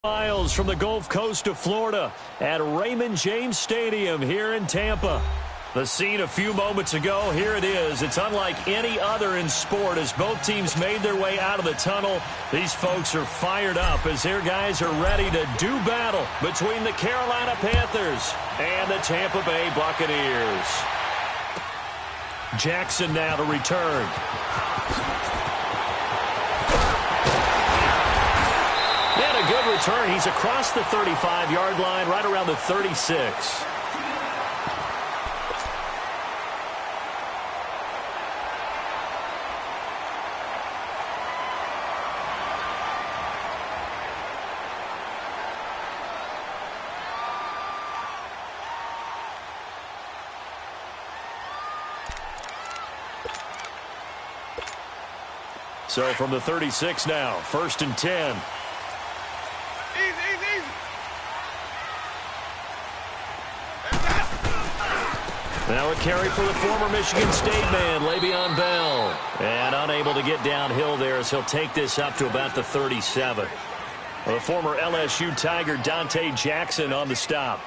Miles from the Gulf Coast of Florida at Raymond James Stadium here in Tampa. The scene a few moments ago, here it is. It's unlike any other in sport as both teams made their way out of the tunnel. These folks are fired up as their guys are ready to do battle between the Carolina Panthers and the Tampa Bay Buccaneers. Jackson now to return. And a good return. He's across the 35-yard line, right around the 36. So from the 36 now, 1st and 10. Now a carry for the former Michigan State man, Le'Veon Bell. And unable to get downhill there as he'll take this up to about the 37. The former LSU Tiger, Dante Jackson, on the stop.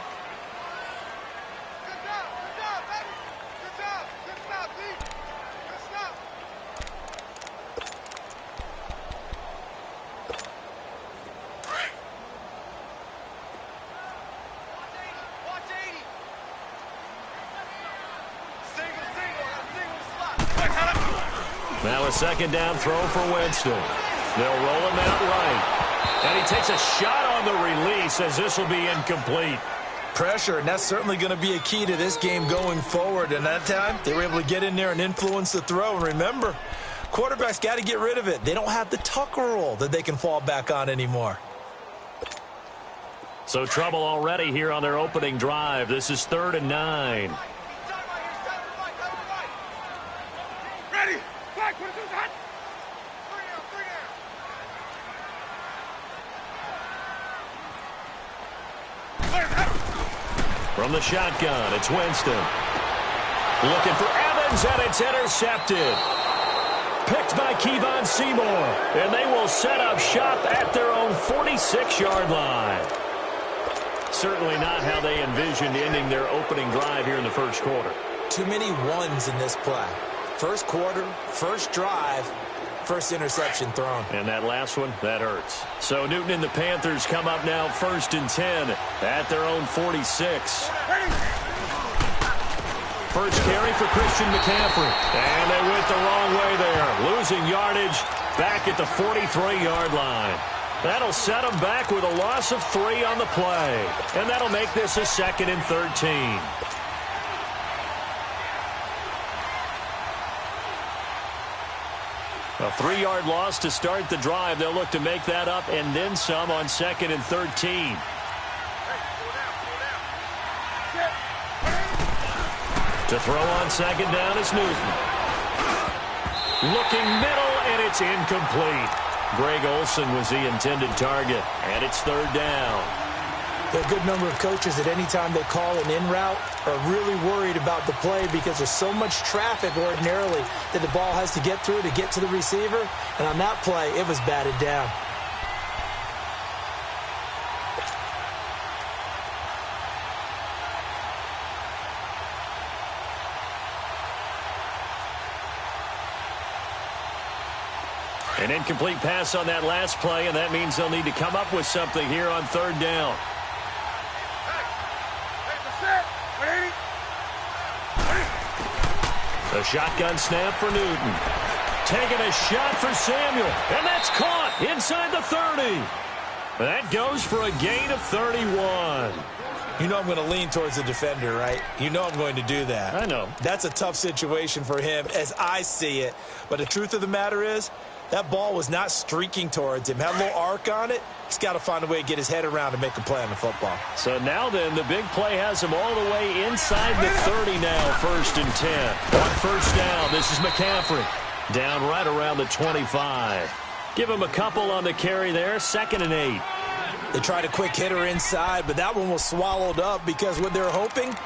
Now a second down throw for Winston. They'll roll him out right. And he takes a shot on the release as this will be incomplete. Pressure, and that's certainly going to be a key to this game going forward. And that time, they were able to get in there and influence the throw. And remember, quarterbacks got to get rid of it. They don't have the tuck rule that they can fall back on anymore. So trouble already here on their opening drive. This is 3rd and 9. From the shotgun, it's Winston. Looking for Evans, and it's intercepted. Picked by Kevon Seymour. And they will set up shop at their own 46-yard line. Certainly not how they envisioned ending their opening drive here in the first quarter. Too many ones in this play. First quarter, first drive, first interception thrown. And that last one, that hurts. So Newton and the Panthers come up now 1st and 10 at their own 46. First carry for Christian McCaffrey. And they went the wrong way there. Losing yardage back at the 43-yard line. That'll set them back with a loss of 3 on the play. And that'll make this a 2nd and 13. A 3-yard loss to start the drive. They'll look to make that up and then some on 2nd and 13. To throw on 2nd down is Newton. Looking middle, and it's incomplete. Greg Olsen was the intended target, and it's 3rd down. A good number of coaches at any time they call an in route are really worried about the play because there's so much traffic ordinarily that the ball has to get through to get to the receiver. And on that play, it was batted down. An incomplete pass on that last play, and that means they'll need to come up with something here on 3rd down. A shotgun snap for Newton. Taking a shot for Samuel. And that's caught inside the 30. That goes for a gain of 31. You know I'm going to lean towards the defender, right? You know I'm going to do that. I know. That's a tough situation for him as I see it. But the truth of the matter is, that ball was not streaking towards him. Had a little arc on it. He's got to find a way to get his head around and make a play on the football. So now then, the big play has him all the way inside the 30 now, 1st and 10. On 1st down, this is McCaffrey. Down right around the 25. Give him a couple on the carry there, 2nd and 8. They tried a quick hitter inside, but that one was swallowed up because what they're hoping,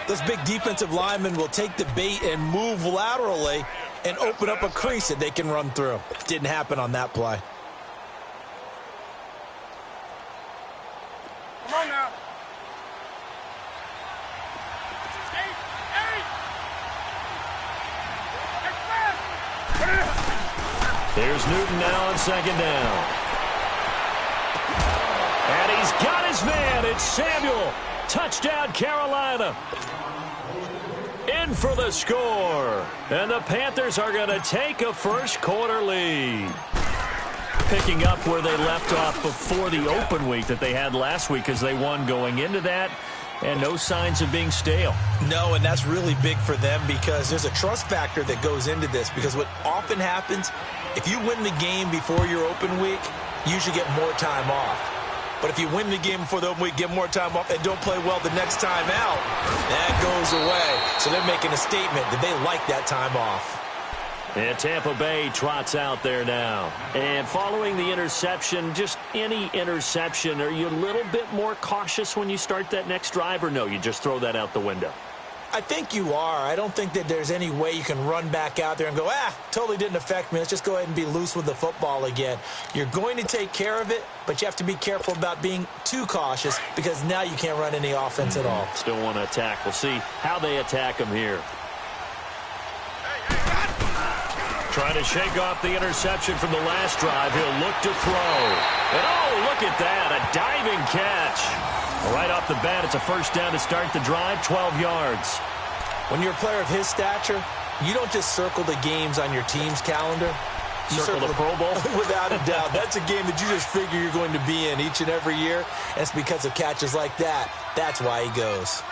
those big defensive linemen will take the bait and move laterally and open up a crease that they can run through. Didn't happen on that play. Here's Newton now on second down. And he's got his man. It's Samuel. Touchdown, Carolina. In for the score. And the Panthers are going to take a first-quarter lead. Picking up where they left off before the open week that they had last week as they won going into that. And no signs of being stale. No, and that's really big for them because there's a trust factor that goes into this. Because what often happens, if you win the game before your open week, you usually get more time off. But if you win the game before the open week, get more time off, and don't play well the next time out, that goes away. So they're making a statement that they like that time off. And Tampa Bay trots out there now. And following the interception, just any interception, are you a little bit more cautious when you start that next drive, or no, you just throw that out the window? I think you are. I don't think that there's any way you can run back out there and go, totally didn't affect me. Let's just go ahead and be loose with the football again. You're going to take care of it, but you have to be careful about being too cautious because now you can't run any offense at all. Still want to attack. We'll see how they attack them here. Trying to shake off the interception from the last drive. He'll look to throw. And look at that, a diving catch. Right off the bat, it's a first down to start the drive, 12 yards. When you're a player of his stature, you don't just circle the games on your team's calendar. You circle the Pro Bowl? Without a doubt. That's a game that you just figure you're going to be in each and every year. And it's because of catches like that. That's why he goes.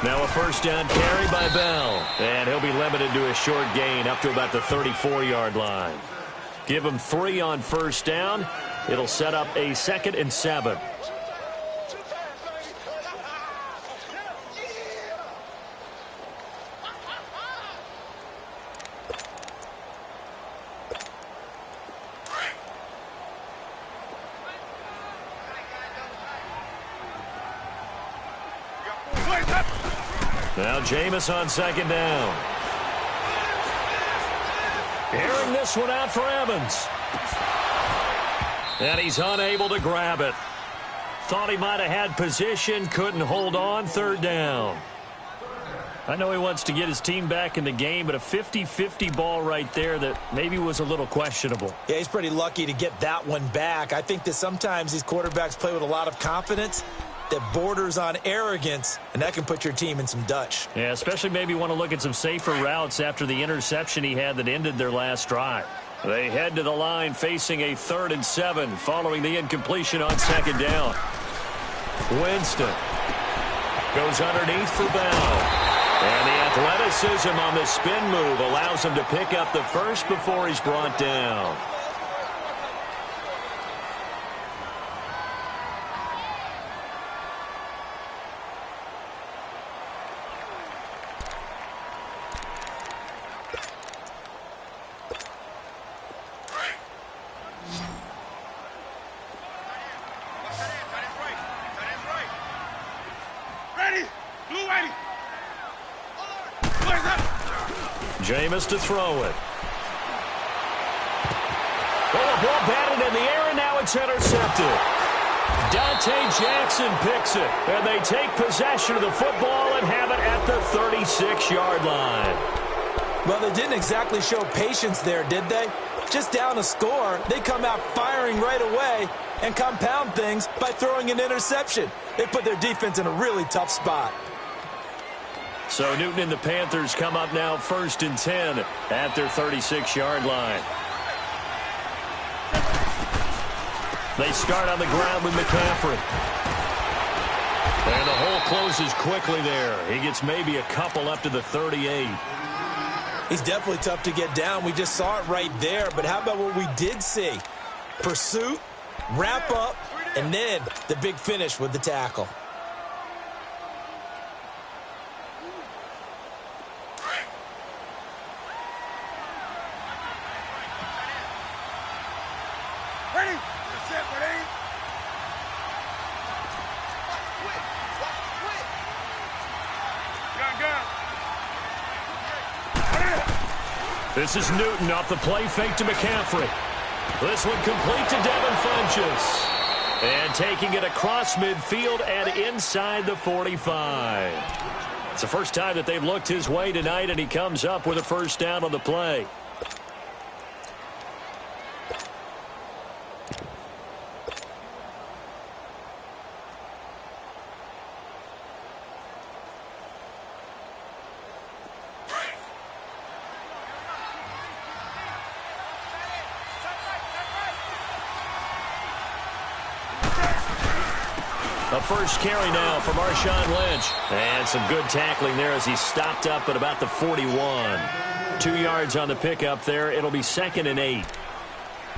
Now a first down carry by Bell. And he'll be limited to a short gain up to about the 34-yard line. Give him 3 on first down. It'll set up a 2nd and 7. Now Jameis on second down. Airing this one out for Evans. And he's unable to grab it. Thought he might have had position, couldn't hold on, third down. I know he wants to get his team back in the game, but a 50-50 ball right there that maybe was a little questionable. Yeah, he's pretty lucky to get that one back. I think that sometimes these quarterbacks play with a lot of confidence that borders on arrogance, and that can put your team in some Dutch. Yeah, especially maybe want to look at some safer routes after the interception he had that ended their last drive. They head to the line facing a 3rd and 7 following the incompletion on second down. Winston goes underneath for Bell. And the athleticism on the spin move allows him to pick up the first before he's brought down. Jameis to throw it. Well, the ball batted in the air, and now it's intercepted. Dante Jackson picks it, and they take possession of the football and have it at the 36-yard line. Well, they didn't exactly show patience there, did they? Just down a score, they come out firing right away and compound things by throwing an interception. They put their defense in a really tough spot. So Newton and the Panthers come up now 1st and 10 at their 36-yard line. They start on the ground with McCaffrey. And the hole closes quickly there. He gets maybe a couple up to the 38. He's definitely tough to get down. We just saw it right there. But how about what we did see? Pursuit, wrap up, and then the big finish with the tackle. This is Newton off the play fake to McCaffrey. This one complete to Devin Funchess. And taking it across midfield and inside the 45. It's the first time that they've looked his way tonight, and he comes up with a first down on the play. A first carry now for Marshawn Lynch. And some good tackling there as he stopped up at about the 41. 2 yards on the pickup there. It'll be 2nd and 8.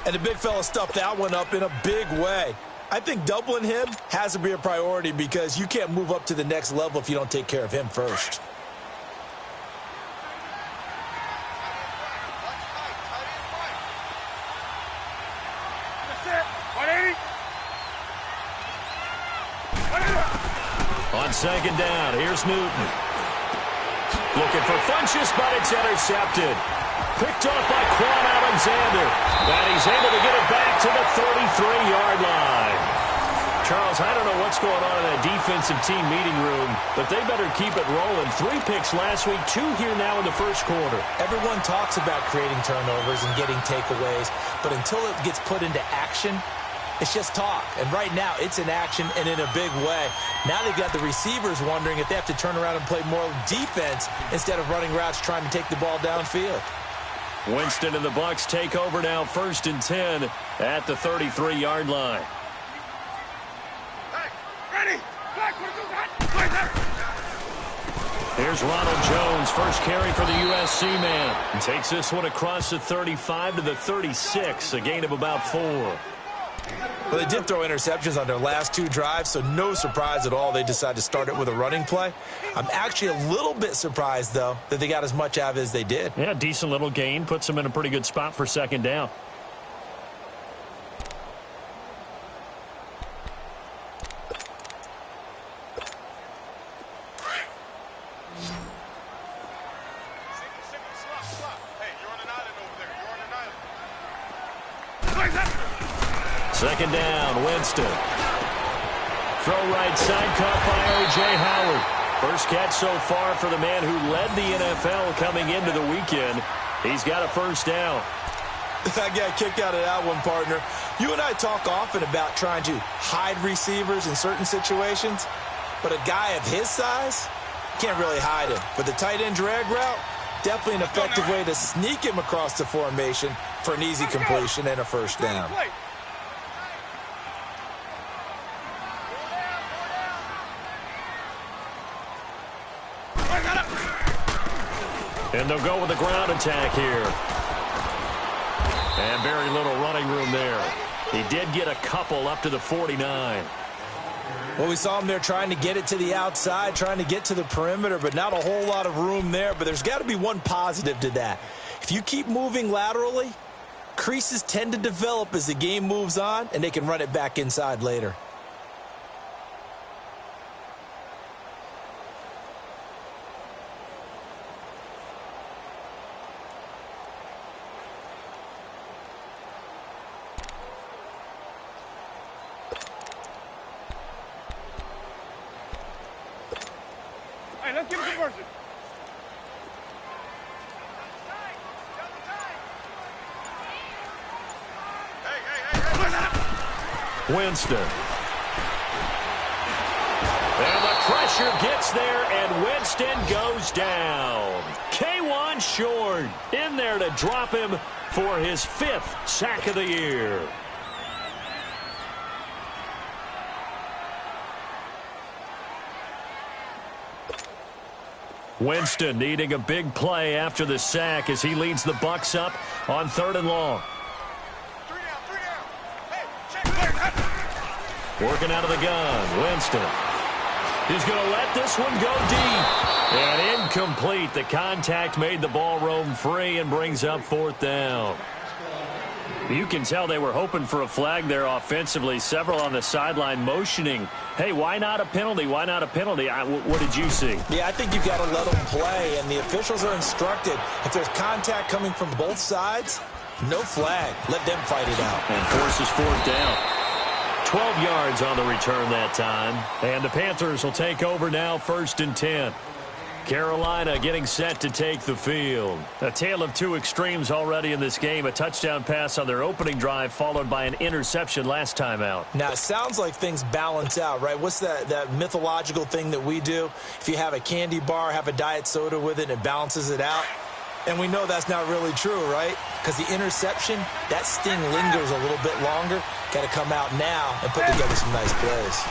And the big fella stuffed that one up in a big way. I think doubling him has to be a priority because you can't move up to the next level if you don't take care of him first. On 2nd down, here's Newton. Looking for Funchess, but it's intercepted. Picked off by Quan Alexander. And he's able to get it back to the 33-yard line. Charles, I don't know what's going on in that defensive team meeting room, but they better keep it rolling. 3 picks last week, 2 here now in the first quarter. Everyone talks about creating turnovers and getting takeaways, but until it gets put into action, it's just talk. And right now, it's in action and in a big way. Now they've got the receivers wondering if they have to turn around and play more defense instead of running routes trying to take the ball downfield. Winston and the Bucs take over now, 1st and 10 at the 33-yard line. Here's Ronald Jones, first carry for the USC man. He takes this one across the 35 to the 36, a gain of about 4. Well, they did throw interceptions on their last 2 drives, so no surprise at all they decided to start it with a running play. I'm actually a little bit surprised, though, that they got as much out of it as they did. Yeah, decent little gain. Puts them in a pretty good spot for 2nd down. Second down, Winston. Throw right side, caught by O.J. Howard. First catch so far for the man who led the NFL coming into the weekend. He's got a first down. I got a kick out of that one, partner. You and I talk often about trying to hide receivers in certain situations, but a guy of his size can't really hide him. But the tight end drag route, definitely an effective way to sneak him across the formation for an easy completion and a first down. And they'll go with the ground attack here. And very little running room there. He did get a couple up to the 49. Well, we saw him there trying to get it to the outside, trying to get to the perimeter, but not a whole lot of room there. But there's got to be one positive to that. If you keep moving laterally, creases tend to develop as the game moves on, and they can run it back inside later. Let's get a conversion. Winston. And the pressure gets there, and Winston goes down. K1 Short in there to drop him for his 5th sack of the year. Winston needing a big play after the sack as he leads the Bucs up on 3rd and long. Working out of the gun, Winston. He's going to let this one go deep. And incomplete. The contact made the ball roam free and brings up 4th down. You can tell they were hoping for a flag there offensively. Several on the sideline motioning, hey, why not a penalty? Why not a penalty? What did you see? Yeah, I think you've got to let them play, and the officials are instructed. If there's contact coming from both sides, no flag. Let them fight it out. And forces fourth down. 12 yards on the return that time. And the Panthers will take over now, 1st and 10. Carolina getting set to take the field. A tale of two extremes already in this game. A touchdown pass on their opening drive followed by an interception last time out. Now, it sounds like things balance out, right? What's that mythological thing that we do? If you have a candy bar, have a diet soda with it, and it balances it out. And we know that's not really true, right? Because the interception, that sting lingers a little bit longer. Got to come out now and put together some nice plays.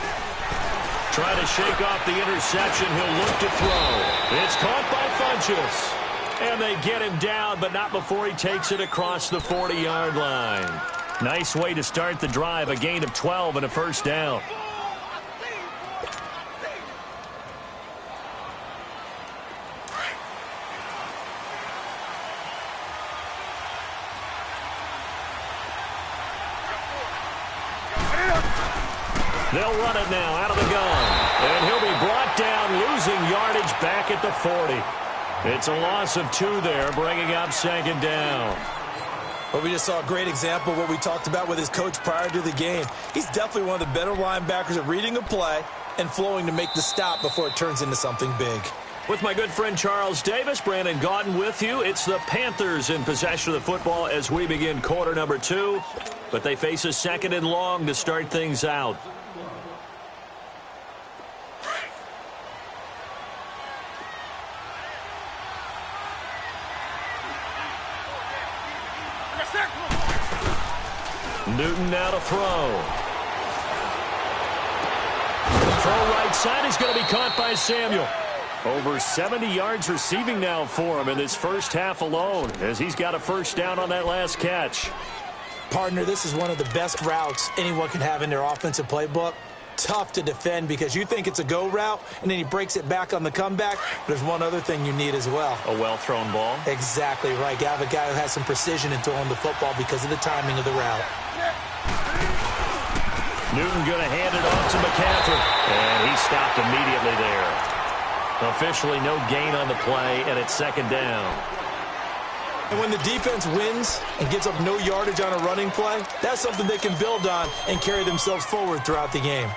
Trying to shake off the interception. He'll look to throw. It's caught by Funchess. And they get him down, but not before he takes it across the 40-yard line. Nice way to start the drive. A gain of 12 and a first down. They'll run it now out of the gun. And he'll be brought down, losing yardage back at the 40. It's a loss of 2 there, bringing up 2nd down. Well, we just saw a great example of what we talked about with his coach prior to the game. He's definitely one of the better linebackers at reading a play and flowing to make the stop before it turns into something big. With my good friend Charles Davis, Brandon Gaudin with you. It's the Panthers in possession of the football as we begin quarter number 2. But they face a 2nd and long to start things out. Newton now to throw. Throw right side is going to be caught by Samuel. Over 70 yards receiving now for him in this first half alone as he's got a first down on that last catch. Partner, this is one of the best routes anyone can have in their offensive playbook. Tough to defend because you think it's a go route, and then he breaks it back on the comeback. There's one other thing you need as well. A well-thrown ball. Exactly right. You have a guy who has some precision in throwing the football because of the timing of the route. Newton going to hand it off to McCaffrey. And he stopped immediately there. Officially no gain on the play, and it's 2nd down. And when the defense wins and gives up no yardage on a running play, that's something they can build on and carry themselves forward throughout the game.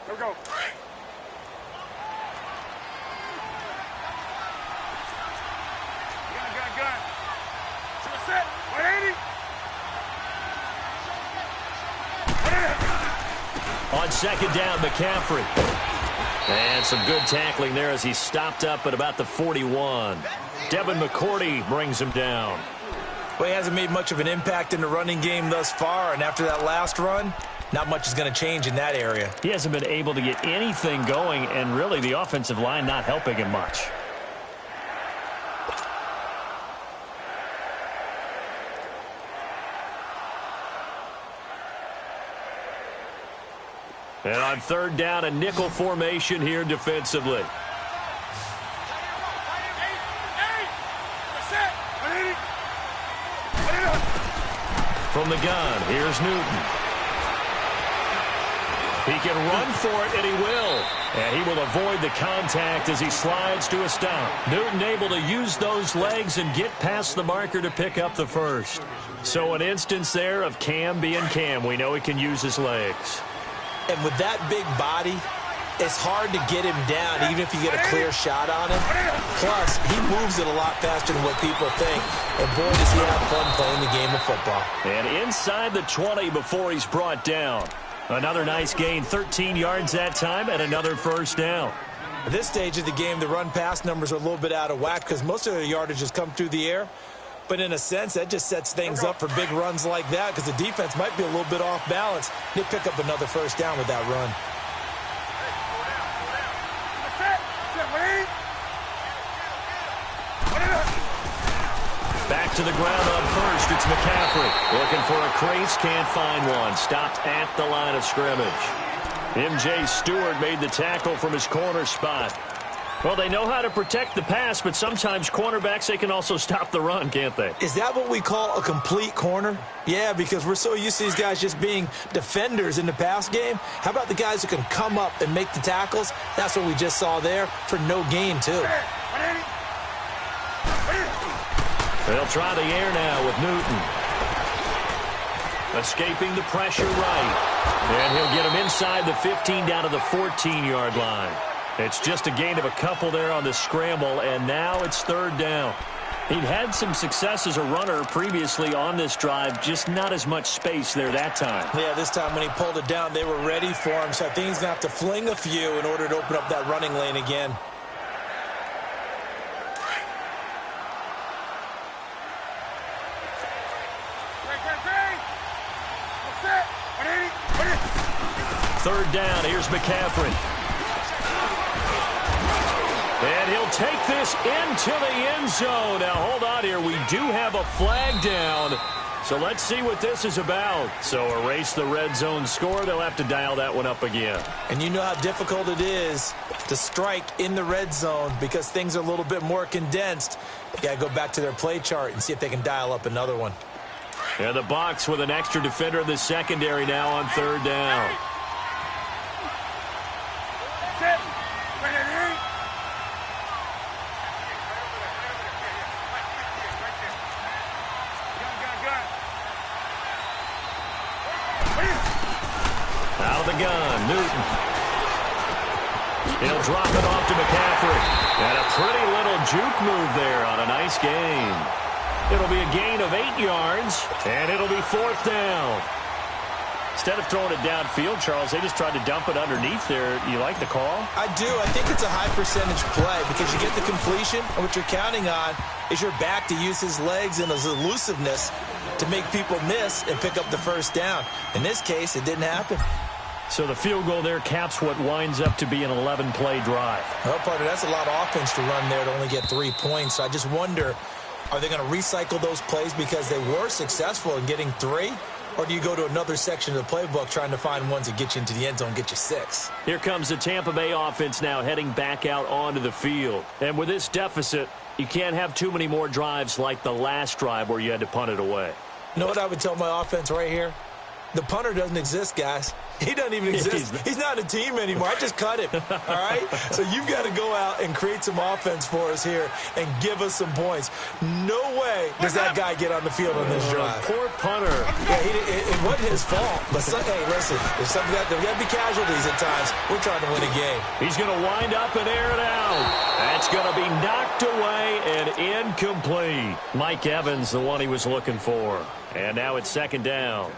Here we go. Gun. So it's set. 180. On 2nd down, McCaffrey. And some good tackling there as he stopped up at about the 41. Devin McCourty brings him down. Well, he hasn't made much of an impact in the running game thus far, and after that last run, not much is going to change in that area. He hasn't been able to get anything going, and really the offensive line not helping him much. And on 3rd down, a nickel formation here defensively. From the gun, here's Newton. He can run for it, and he will. And he will avoid the contact as he slides to a stop. Newton able to use those legs and get past the marker to pick up the first. So an instance there of Cam being Cam. We know he can use his legs. And with that big body, it's hard to get him down, even if you get a clear shot on him. Plus, he moves it a lot faster than what people think. And boy, does he have fun playing the game of football. And inside the 20 before he's brought down. Another nice gain, 13 yards that time, and another first down. At this stage of the game, the run-pass numbers are a little bit out of whack because most of the yardage has come through the air. But in a sense, that just sets things up for big runs like that because the defense might be a little bit off balance. They pick up another first down with that run. Back to the ground on first. It's McCaffrey. Looking for a crease, can't find one. Stopped at the line of scrimmage. M.J. Stewart made the tackle from his corner spot. Well, they know how to protect the pass, but sometimes cornerbacks, they can also stop the run, can't they? Is that what we call a complete corner? Yeah, because we're so used to these guys just being defenders in the pass game. How about the guys who can come up and make the tackles? That's what we just saw there for no gain, too. They'll try the air now with Newton. Escaping the pressure right. And he'll get him inside the 15 down to the 14-yard line. It's just a gain of a couple there on the scramble, and now it's third down. He'd had some success as a runner previously on this drive, just not as much space there that time. Yeah, this time when he pulled it down, they were ready for him, so I think he's going to have to fling a few in order to open up that running lane again. Third down, here's McCaffrey. And he'll take this into the end zone. Now, hold on here. We do have a flag down. So let's see what this is about. So erase the red zone score. They'll have to dial that one up again. And you know how difficult it is to strike in the red zone because things are a little bit more condensed. You got to go back to their play chart and see if they can dial up another one. And the Bucs with an extra defender in the secondary now on third down. Out of the gun, Newton. He'll drop it off to McCaffrey. And a pretty little juke move there on a nice gain. It'll be a gain of 8 yards, and it'll be fourth down. Instead of throwing it downfield, Charles, they just tried to dump it underneath there. You like the call? I do. I think it's a high percentage play because you get the completion, and what you're counting on is your back to use his legs and his elusiveness to make people miss and pick up the first down. In this case, it didn't happen. So the field goal there caps what winds up to be an 11-play drive. Well, partner, that's a lot of offense to run there to only get 3 points. So I just wonder, are they going to recycle those plays because they were successful in getting 3? Or do you go to another section of the playbook trying to find ones that get you into the end zone and get you 6? Here comes the Tampa Bay offense now heading back out onto the field. And with this deficit, you can't have too many more drives like the last drive where you had to punt it away. You know what I would tell my offense right here? The punter doesn't exist, guys. He doesn't even exist. He's not a team anymore. I just cut him, all right? So you've got to go out and create some offense for us here and give us some points. No way does that guy get on the field on this drive. Poor punter. Yeah, it wasn't his fault. But, hey, listen, there's got to be casualties at times. We're trying to win a game. He's going to wind up and air it out. That's going to be knocked away and incomplete. Mike Evans, the one he was looking for. And now it's second down.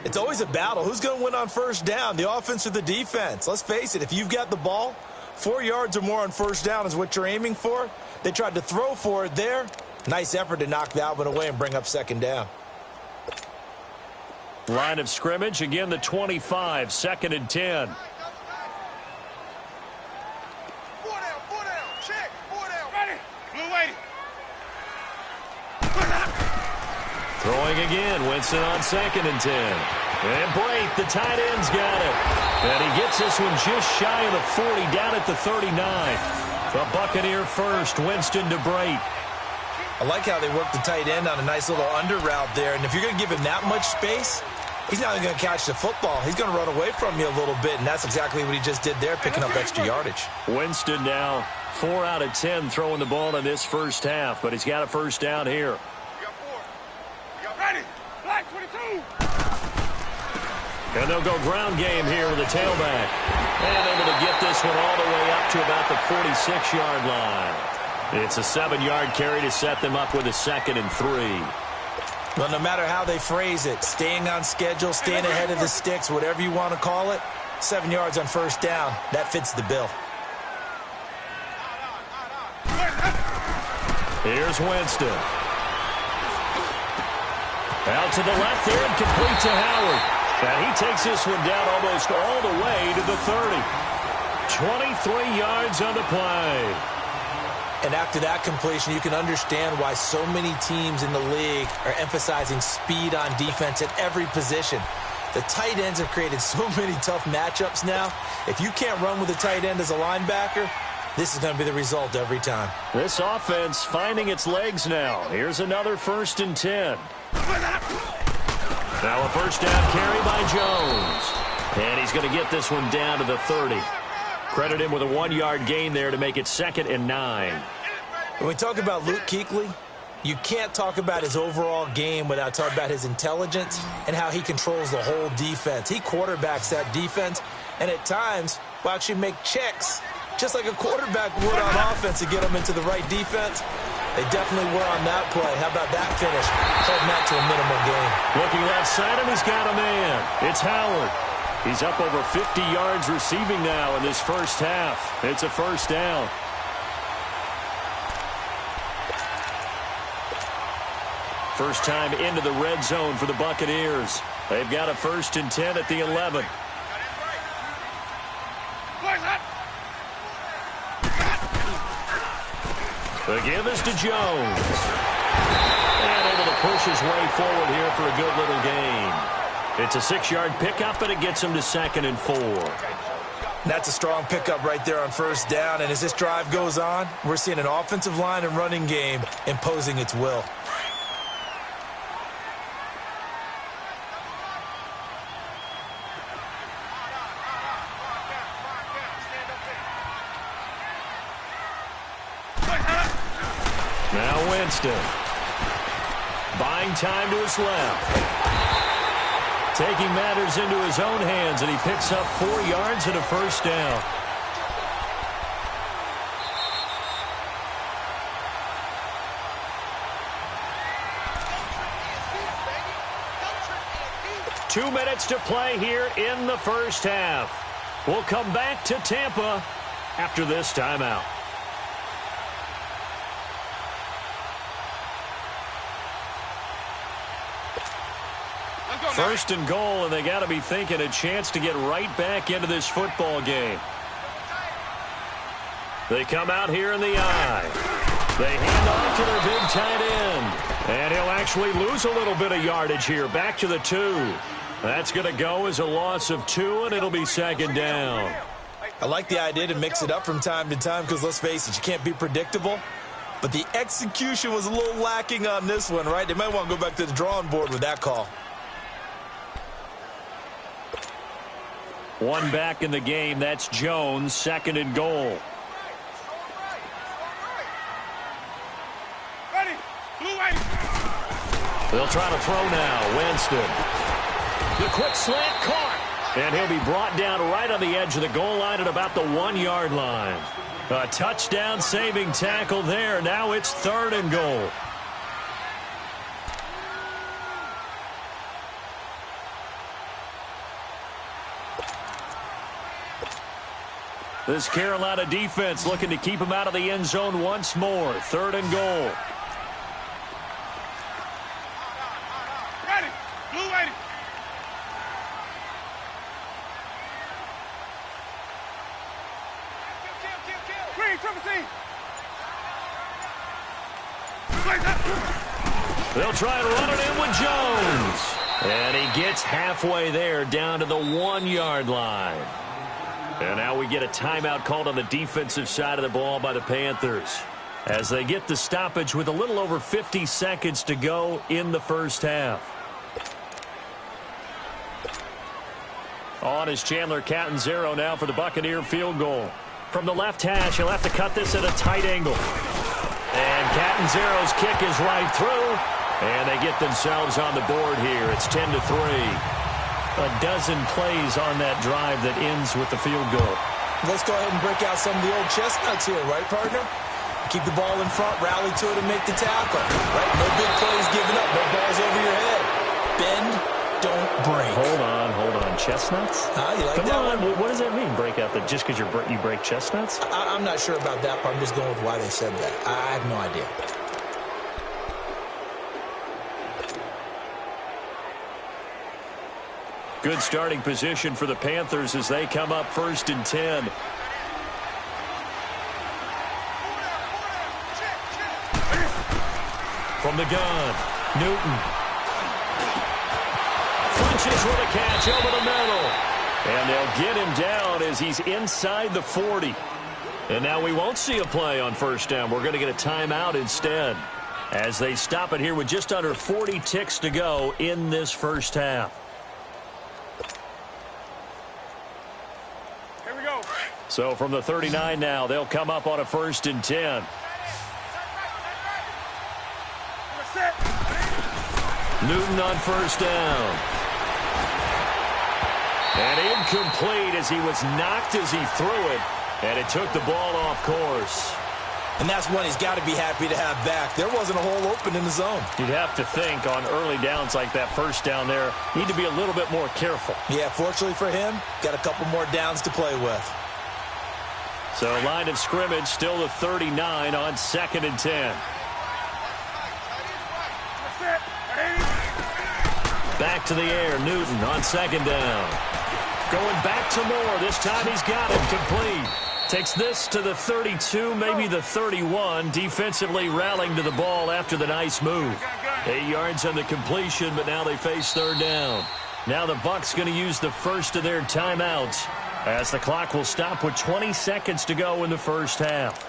It's always a battle. Who's going to win on first down, the offense or the defense? Let's face it, if you've got the ball, 4 yards or more on first down is what you're aiming for. They tried to throw for it there. Nice effort to knock that one away and bring up second down. Line of scrimmage, again the 25, second and 10. Throwing again, Winston on second and 10. And Brate, the tight end's got it. And he gets this one just shy of the 40, down at the 39. The Buccaneer first, Winston to Brate. I like how they work the tight end on a nice little under route there. And if you're going to give him that much space, he's not even going to catch the football. He's going to run away from you a little bit, and that's exactly what he just did there, picking up extra yardage. Winston now 4 out of 10 throwing the ball in this first half, but he's got a first down here. And they'll go ground game here with a tailback. And able to get this one all the way up to about the 46-yard line. It's a 7-yard carry to set them up with a second and 3. Well, no matter how they phrase it, staying on schedule, staying ahead of the sticks, whatever you want to call it, 7 yards on first down, that fits the bill. Here's Winston. Out to the left there and complete to Howard. And he takes this one down almost all the way to the 30. 23 yards on the play. And after that completion, you can understand why so many teams in the league are emphasizing speed on defense at every position. The tight ends have created so many tough matchups now. If you can't run with a tight end as a linebacker, this is going to be the result every time. This offense finding its legs now. Here's another 1st and 10. Now a first down carry by Jones. And he's going to get this one down to the 30. Credit him with a 1-yard gain there to make it 2nd and 9. When we talk about Luke Kuechly, you can't talk about his overall game without talking about his intelligence and how he controls the whole defense. He quarterbacks that defense, and at times will actually make checks, just like a quarterback would on offense to get them into the right defense. They definitely were on that play. How about that finish? Holding that to a minimal gain. Looking left side, and he's got a man. It's Howard. He's up over 50 yards receiving now in this first half. It's a first down. First time into the red zone for the Buccaneers. They've got a 1st and 10 at the 11. The give is to Jones. And able to push his way forward here for a good little gain. It's a 6-yard pickup, and it gets him to 2nd and 4. That's a strong pickup right there on first down. And as this drive goes on, we're seeing an offensive line and running game imposing its will. Now Winston. Buying time to his left. Taking matters into his own hands, and he picks up 4 yards and a first down. Two minutes to play here in the first half. We'll come back to Tampa after this timeout. First and goal, and they got to be thinking a chance to get right back into this football game. They come out here in the eye. They hand off to their big tight end. And he'll actually lose a little bit of yardage here. Back to the 2. That's going to go as a loss of 2, and it'll be 2nd down. I like the idea to mix it up from time to time because, let's face it, you can't be predictable. But the execution was a little lacking on this one, right? They might want to go back to the drawing board with that call. One back in the game. That's Jones. 2nd and goal. They'll try to throw now. Winston. The quick slant caught. And he'll be brought down right on the edge of the goal line at about the 1-yard line. A touchdown saving tackle there. Now it's 3rd and goal. This Carolina defense looking to keep him out of the end zone once more. 3rd and goal. Ready. Blue ready. Green, triple C. They'll try and run it in with Jones. And he gets halfway there down to the 1-yard line. And now we get a timeout called on the defensive side of the ball by the Panthers as they get the stoppage with a little over 50 seconds to go in the first half. On is Chandler Catanzaro now for the Buccaneer field goal. From the left hash, he'll have to cut this at a tight angle. And Catanzaro's kick is right through. And they get themselves on the board here. It's 10-3. A dozen plays on that drive that ends with the field goal. Let's go ahead and break out some of the old chestnuts here, right, partner? Keep the ball in front, rally to it, and make the tackle. Right? No big plays given up, no balls over your head. Bend, don't break. Hold on. Chestnuts? You like Come that on. one? What does that mean, break out? Just because you break chestnuts? I'm not sure about that part. I'm just going with why they said that. I have no idea. Good starting position for the Panthers as they come up 1st and 10. from the gun. Newton. Flinches with a catch over the middle. And they'll get him down as he's inside the 40. And now we won't see a play on first down. We're going to get a timeout instead as they stop it here with just under 40 ticks to go in this first half. Here we go. So from the 39 now, they'll come up on a 1st and 10. Newton on first down. And incomplete as he was knocked as he threw it. And it took the ball off course. And that's one he's got to be happy to have back. There wasn't a hole open in the zone. You'd have to think on early downs like that first down there, need to be a little bit more careful. Yeah, fortunately for him, got a couple more downs to play with. So line of scrimmage still the 39 on 2nd and 10. Back to the air, Newton on 2nd down. Going back to Moore. This time he's got it complete. Takes this to the 32, maybe the 31. Defensively rallying to the ball after the nice move. 8 yards on the completion, but now they face 3rd down. Now the Bucs going to use the first of their timeouts as the clock will stop with 20 seconds to go in the first half.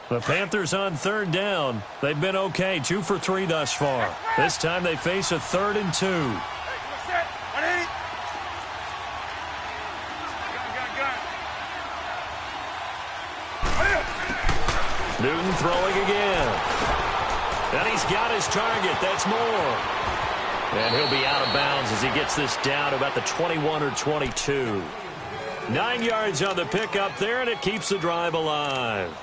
The Panthers on 3rd down. They've been okay, 2 for 3 thus far. This time they face a 3rd and 2. Newton throwing again. And he's got his target. That's Moore. And he'll be out of bounds as he gets this down about the 21 or 22. 9 yards on the pickup there, and it keeps the drive alive.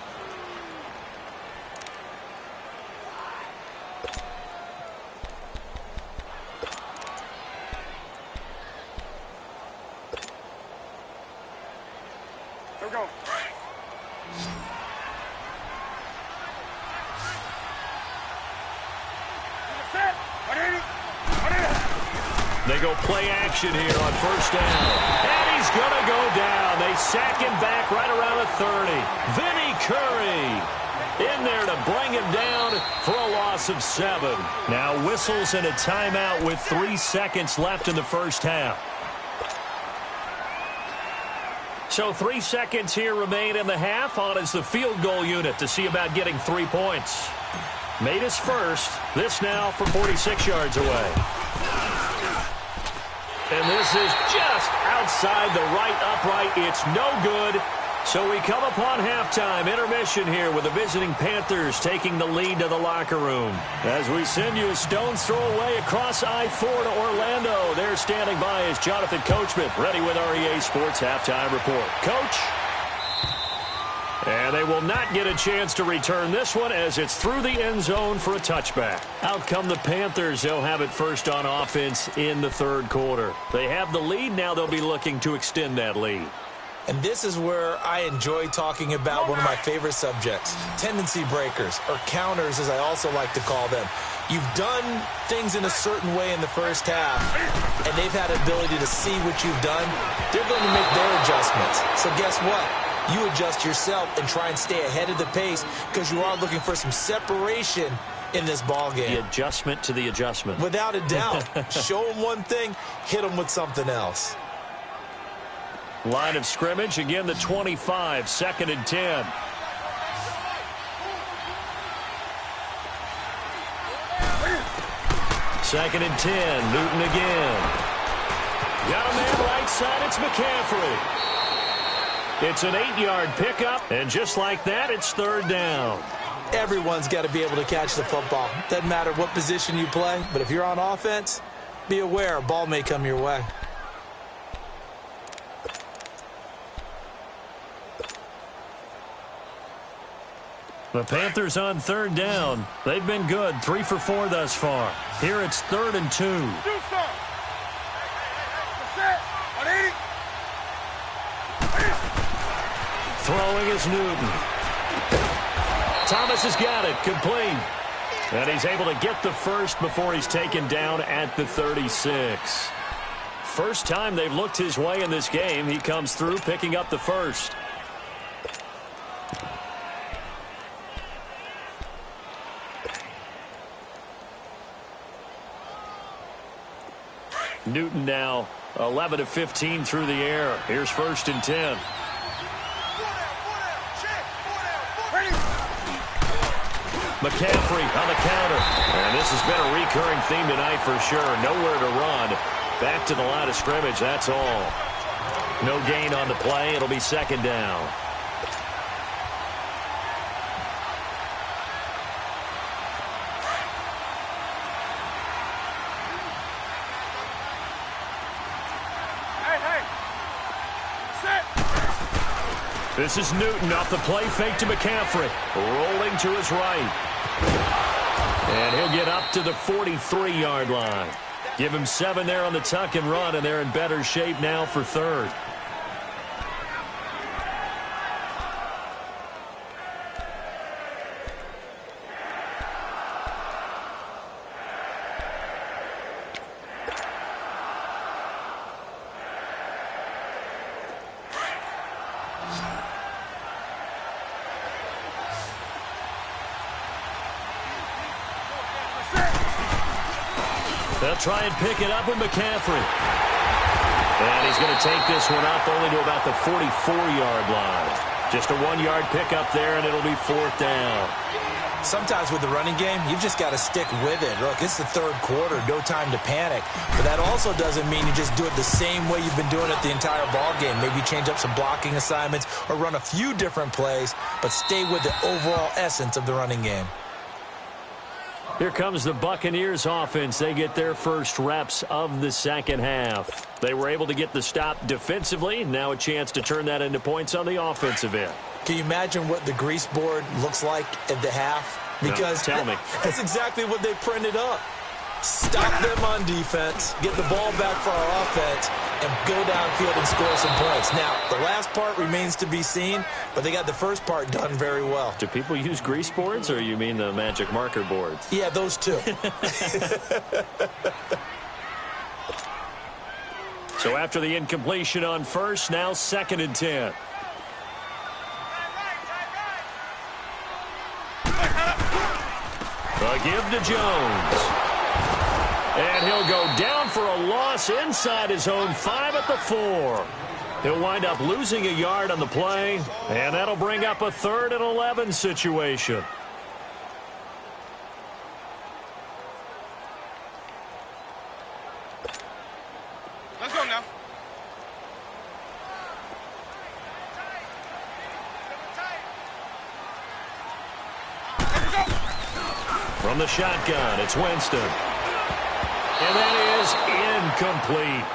They go play action here on first down. And he's going to go down. They sack him back right around the 30. Vinny Curry in there to bring him down for a loss of 7. Now whistles and a timeout with 3 seconds left in the first half. So 3 seconds here remain in the half. On is the field goal unit to see about getting 3 points. Made his first. This now from 46 yards away. And this is just outside the right upright. It's no good. So we come upon halftime. Intermission here with the visiting Panthers taking the lead to the locker room. As we send you a stone's throw away across I-4 to Orlando. There standing by is Jonathan Coachman, ready with REA Sports Halftime Report. Coach? And they will not get a chance to return this one as it's through the end zone for a touchback. Out come the Panthers. They'll have it first on offense in the 3rd quarter. They have the lead. Now they'll be looking to extend that lead. And this is where I enjoy talking about one of my favorite subjects, tendency breakers, or counters as I also like to call them. You've done things in a certain way in the first half, and they've had the ability to see what you've done. They're going to make their adjustments. So guess what? You adjust yourself and try and stay ahead of the pace because you are looking for some separation in this ball game. The adjustment to the adjustment. Without a doubt. Show them one thing, hit them with something else. Line of scrimmage, again the 25, 2nd and 10. Second and 10, Newton again. Got a man right side, it's McCaffrey. It's an 8-yard pickup, and just like that, it's 3rd down. Everyone's got to be able to catch the football. Doesn't matter what position you play, but if you're on offense, be aware a ball may come your way. The Panthers on 3rd down. They've been good, 3 for 4 thus far. Here it's 3rd and 2. Throwing is Newton. Thomas has got it, complete. And he's able to get the first before he's taken down at the 36. first time they've looked his way in this game. He comes through, picking up the first. Newton now 11 of 15 through the air. Here's 1st and 10. McCaffrey on the counter. And this has been a recurring theme tonight for sure. Nowhere to run. Back to the line of scrimmage, that's all. No gain on the play. It'll be 2nd down. This is Newton off the play fake to McCaffrey. Rolling to his right. And he'll get up to the 43-yard line. Give him 7 there on the tuck and run, and they're in better shape now for 3rd. They'll try and pick it up with McCaffrey. And he's going to take this one up only to about the 44-yard line. Just a 1-yard pickup there, and it'll be 4th down. Sometimes with the running game, you've just got to stick with it. Look, it's the 3rd quarter, no time to panic. But that also doesn't mean you just do it the same way you've been doing it the entire ball game. Maybe change up some blocking assignments or run a few different plays, but stay with the overall essence of the running game. Here comes the Buccaneers offense. They get their first reps of the second half. They were able to get the stop defensively. Now a chance to turn that into points on the offensive end. Can you imagine what the grease board looks like at the half? Because tell me. That's exactly what they printed up. Stop them on defense, get the ball back for our offense, and go downfield and score some points. Now, the last part remains to be seen, but they got the first part done very well. Do people use grease boards, or you mean the magic marker boards? Yeah, those two. So after the incompletion on first, now 2nd and 10. A give to Jones. And he'll go down for a loss inside his own 5 at the 4. He'll wind up losing a yard on the play, and that'll bring up a 3rd and 11 situation. Let's go now. From the shotgun, it's Winston. And that is incomplete.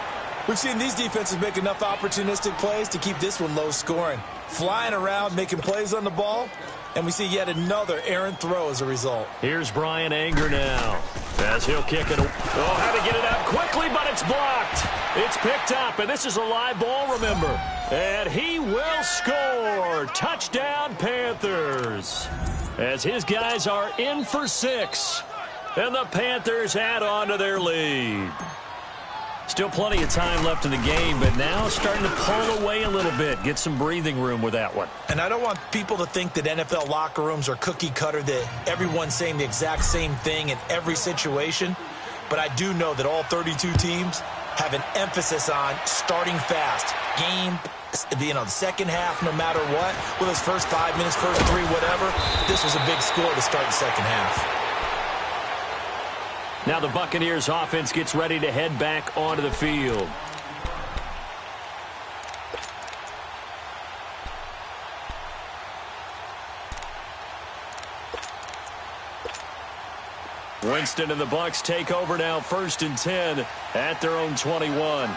We've seen these defenses make enough opportunistic plays to keep this one low scoring. Flying around, making plays on the ball, and we see yet another errant throw as a result. Here's Brian Anger now as he'll kick it. Oh, had to get it out quickly, but it's blocked. It's picked up, and this is a live ball, remember. And he will score. Touchdown, Panthers. As his guys are in for 6. And the Panthers add on to their lead. Still plenty of time left in the game, but now starting to pull away a little bit. Get some breathing room with that one. And I don't want people to think that NFL locker rooms are cookie cutter, that everyone's saying the exact same thing in every situation. But I do know that all 32 teams have an emphasis on starting fast. Game, the second half, no matter what. With his first 5 minutes, first 3, whatever. This was a big score to start the second half. Now the Buccaneers offense gets ready to head back onto the field. Winston and the Bucs take over now, 1st and 10 at their own 21.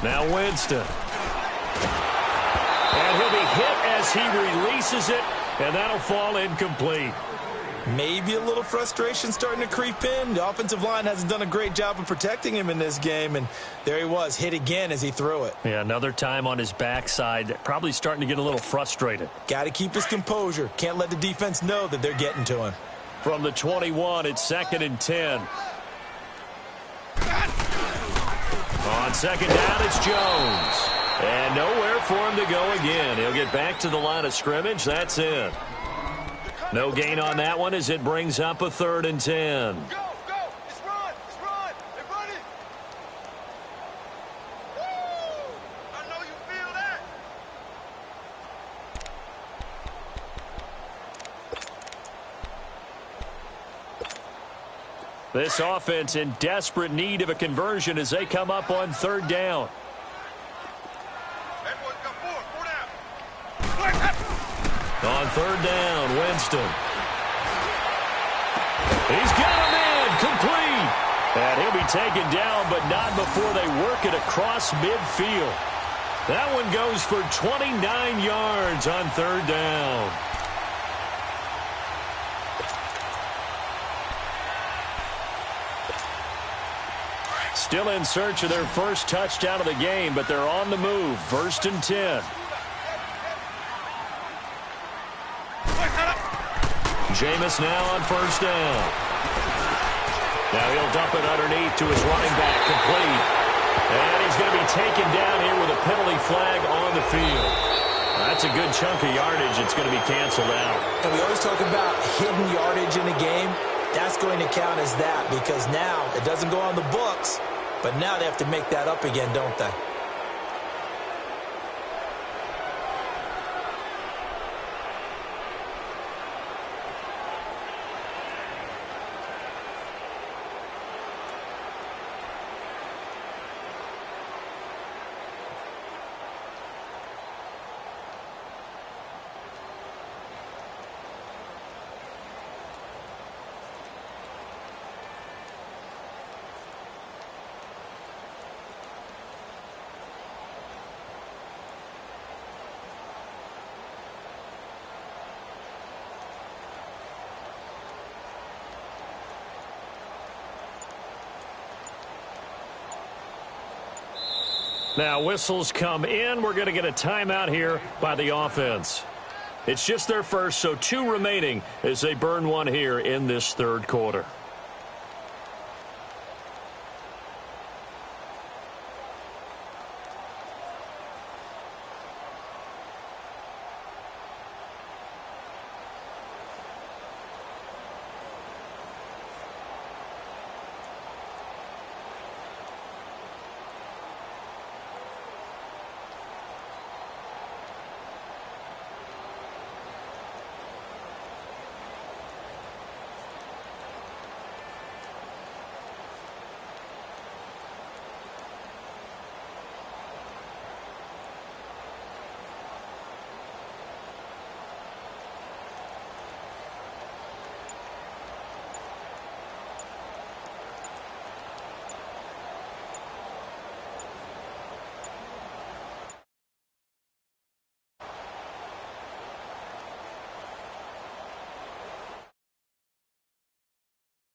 Now Winston. And he'll be hit as he releases it, and that'll fall incomplete. Maybe a little frustration starting to creep in. The offensive line hasn't done a great job of protecting him in this game, and there he was, hit again as he threw it. Yeah, another time on his backside, probably starting to get a little frustrated. Got to keep his composure. Can't let the defense know that they're getting to him. From the 21, it's 2nd and 10. On 2nd down, it's Jones. And nowhere for him to go again. He'll get back to the line of scrimmage. That's it. No gain on that one as it brings up a 3rd and 10. Go, go. Let's run. Let's run. They're running. Woo! I know you feel that. This offense in desperate need of a conversion as they come up on 3rd down. That boy's got 4 down. On 3rd down, Winston. He's got him in, complete. And he'll be taken down, but not before they work it across midfield. That one goes for 29 yards on 3rd down. Still in search of their first touchdown of the game, but they're on the move. 1st and 10. Jameis now on 1st down. Now he'll dump it underneath to his running back, complete. And he's going to be taken down here with a penalty flag on the field. That's a good chunk of yardage. It's going to be canceled out. And we always talk about hidden yardage in a game. That's going to count as that because now it doesn't go on the books, but now they have to make that up again, don't they? Now whistles come in. We're going to get a timeout here by the offense. It's just their first, so 2 remaining as they burn one here in this 3rd quarter.